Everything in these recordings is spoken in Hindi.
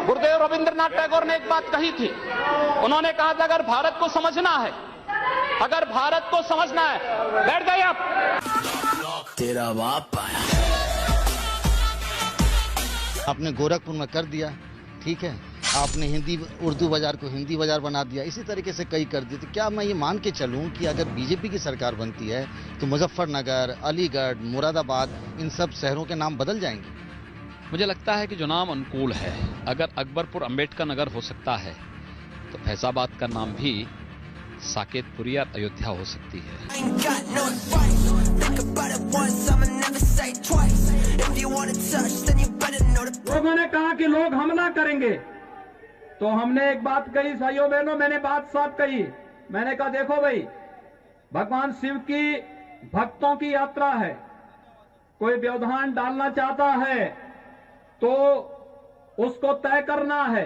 गुरुदेव रविंद्रनाथ टैगोर ने एक बात कही थी। उन्होंने कहा था अगर भारत को समझना है, अगर भारत को समझना है, बैठ गए आप। तेरा बाप आया। आपने गोरखपुर में कर दिया, ठीक है, आपने हिंदी उर्दू बाजार को हिंदी बाजार बना दिया, इसी तरीके से कई कर दिए। तो क्या मैं ये मान के चलूं कि अगर बीजेपी की सरकार बनती है तो मुजफ्फरनगर, अलीगढ़, मुरादाबाद, इन सब शहरों के नाम बदल जाएंगे? मुझे लगता है कि जो नाम अनुकूल है, अगर अकबरपुर अंबेडकर नगर हो सकता है तो फैजाबाद का नाम भी साकेतपुरी और अयोध्या हो सकती है। लोगों ने कहा कि लोग हमला करेंगे, तो हमने एक बात कही, भाइयों बहनों, मैंने बात साफ कही। मैंने कहा देखो भाई, भगवान शिव की भक्तों की यात्रा है, कोई व्यवधान डालना चाहता है तो उसको तय करना है।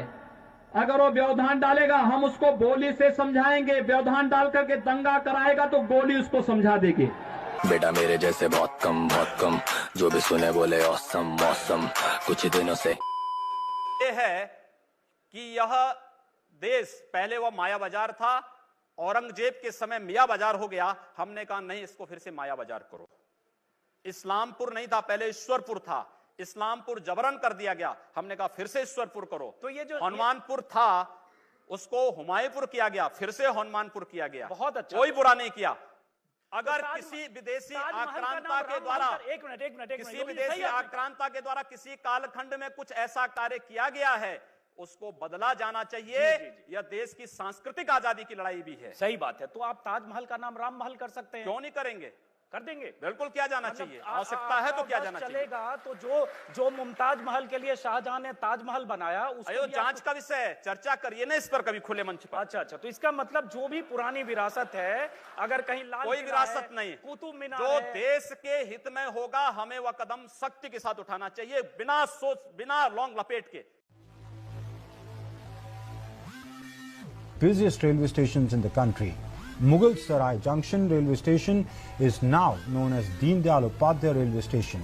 अगर वो व्यवधान डालेगा हम उसको गोली से समझाएंगे, व्यवधान डाल करके दंगा कराएगा तो गोली उसको समझा देगी। बेटा मेरे जैसे बहुत कम, जो भी सुने बोले औसम मौसम। कुछ दिनों से ये है कि यह देश पहले वह माया बाजार था, औरंगजेब के समय मियां बाजार हो गया। हमने कहा नहीं, इसको फिर से माया बाजार करो। इस्लामपुर नहीं था, पहले ईश्वरपुर था, इस्लामपुर जबरन कर दिया गया। हमने कहा फिर से ईश्वरपुर करो। तो ये जो हनुमानपुर था उसको हुमायूंपुर किया गया, फिर से हनुमानपुर किया गया। बहुत अच्छा, कोई बुरा नहीं किया। अगर तो किसी विदेशी आक्रांता के द्वारा किसी विदेशी आक्रांता के द्वारा किसी कालखंड में कुछ ऐसा कार्य किया गया है, उसको बदला जाना चाहिए। यह देश की सांस्कृतिक आजादी की लड़ाई भी है। सही बात है। तो आप ताजमहल का नाम राम महल कर सकते हैं। क्यों नहीं करेंगे? कर देंगे, बिल्कुल किया जाना चाहिए। आवश्यकता है तो किया जाना चलेगा। तो जो मुमताज महल के लिए शाहजहां ने ताजमहल बनाया, उसको जांच का विषय है, चर्चा करिए ना इस पर कभी खुले मंच पर। अच्छा, तो इसका मतलब जो भी पुरानी विरासत है, अगर कहीं लाल कोई विरासत नहीं, कुतुब मीनार जो देश के हित में होगा हमें वह कदम सख्ती के साथ उठाना चाहिए, बिना सोच, बिना लौंग लपेट के। Busiest railway stations in the country. Mughal Sarai Junction railway station is now known as Deen Dayal Upadhyay railway station.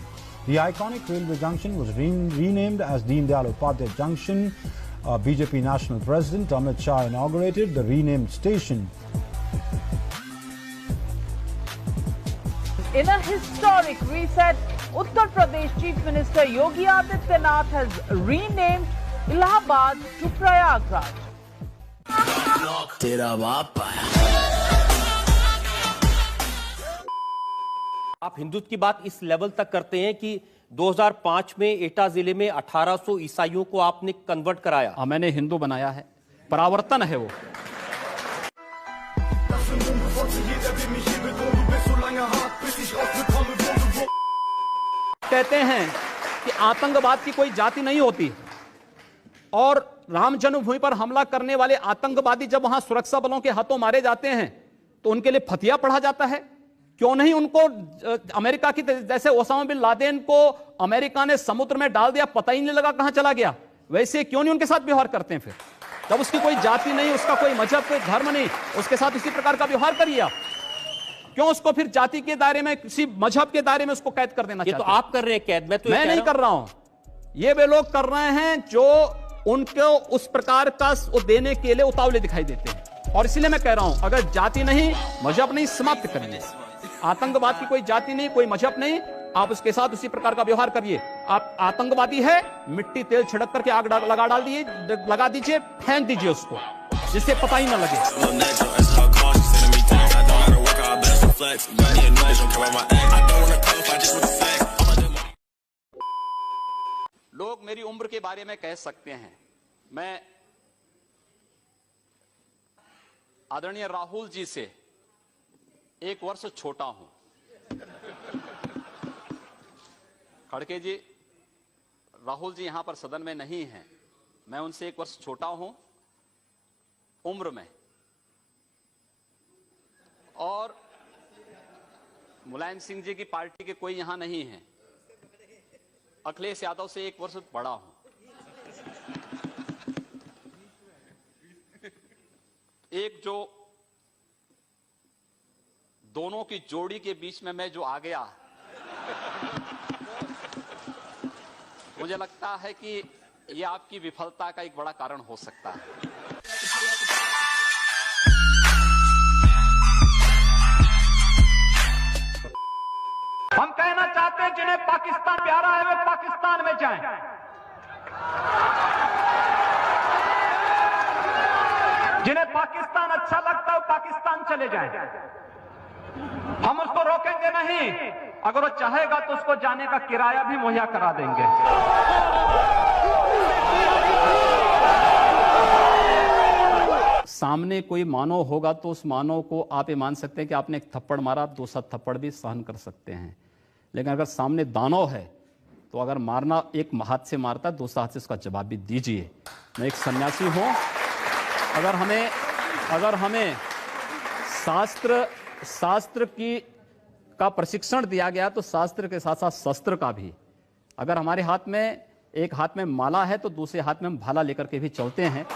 The iconic railway junction was renamed as Deen Dayal Upadhyay Junction. BJP National President Amit Shah inaugurated the renamed station. In a historic reset, Uttar Pradesh Chief Minister Yogi Adityanath has renamed Allahabad to Prayagraj. तेरा बाप आया। आप हिंदुत्व की बात इस लेवल तक करते हैं कि 2005 में एटा जिले में 1800 ईसाइयों को आपने कन्वर्ट कराया। हाँ, मैंने हिंदू बनाया है, परावर्तन है वो। कहते हैं कि आतंकवाद की कोई जाति नहीं होती, और राम जन्मभूमि पर हमला करने वाले आतंकवादी जब वहां सुरक्षा बलों के हाथों मारे जाते हैं तो उनके लिए फतिया पढ़ा जाता है। क्यों नहीं उनको अमेरिका की जैसे ओसामा बिन लादेन को अमेरिका ने समुद्र में डाल दिया, पता ही नहीं लगा कहां चला गया, वैसे क्यों नहीं उनके साथ व्यवहार करते हैं? फिर जब उसकी कोई जाति नहीं, उसका कोई मजहब, कोई धर्म नहीं, उसके साथ इसी प्रकार का व्यवहार करिए आप। क्यों उसको फिर जाति के दायरे में, किसी मजहब के दायरे में उसको कैद कर देना? ये तो आप कर रहे हैं कैद, मैं नहीं कर रहा हूं, ये वे लोग कर रहे हैं जो उनको उस प्रकार का देने के लिए उतावले दिखाई देते हैं। और इसलिए मैं कह रहा हूं, अगर जाति नहीं, मजहब नहीं, समाप्त करिए। आतंकवाद की कोई जाति नहीं, कोई मजहब नहीं, आप उसके साथ उसी प्रकार का व्यवहार करिए। आप आतंकवादी है, मिट्टी तेल छिड़क करके आग लगा दीजिए, फेंक दीजिए उसको, जिससे पता ही ना लगे। लोग मेरी उम्र के बारे में कह सकते हैं, मैं आदरणीय राहुल जी से 1 वर्ष छोटा हूं। खड़के जी, राहुल जी यहां पर सदन में नहीं हैं, मैं उनसे 1 वर्ष छोटा हूं उम्र में, और मुलायम सिंह जी की पार्टी के कोई यहां नहीं है। अखिलेश यादव से 1 वर्ष बड़ा हूं। एक जो दोनों की जोड़ी के बीच में मैं जो आ गया, मुझे लगता है कि ये आपकी विफलता का एक बड़ा कारण हो सकता है। हम कहना चाहते हैं जिन्हें पाकिस्तान प्यारा है वे पाकिस्तान में जाएं। जिन्हें पाकिस्तान अच्छा लगता है वो पाकिस्तान चले जाएं। हम उसको रोकेंगे नहीं, अगर वो चाहेगा तो उसको जाने का किराया भी मुहैया करा देंगे। सामने कोई मानव होगा तो उस मानव को आप ये मान सकते हैं कि आपने एक थप्पड़ मारा, आप दूसरा थप्पड़ भी सहन कर सकते हैं। लेकिन अगर सामने दानव है तो अगर मारना एक हाथ से मारता है, दूसरा हाथ से उसका जवाब भी दीजिए। मैं एक सन्यासी हूं, अगर हमें शास्त्र का प्रशिक्षण दिया गया तो शास्त्र के साथ साथ शस्त्र का भी। अगर हमारे हाथ में एक हाथ में माला है तो दूसरे हाथ में हम भाला लेकर के भी चलते हैं।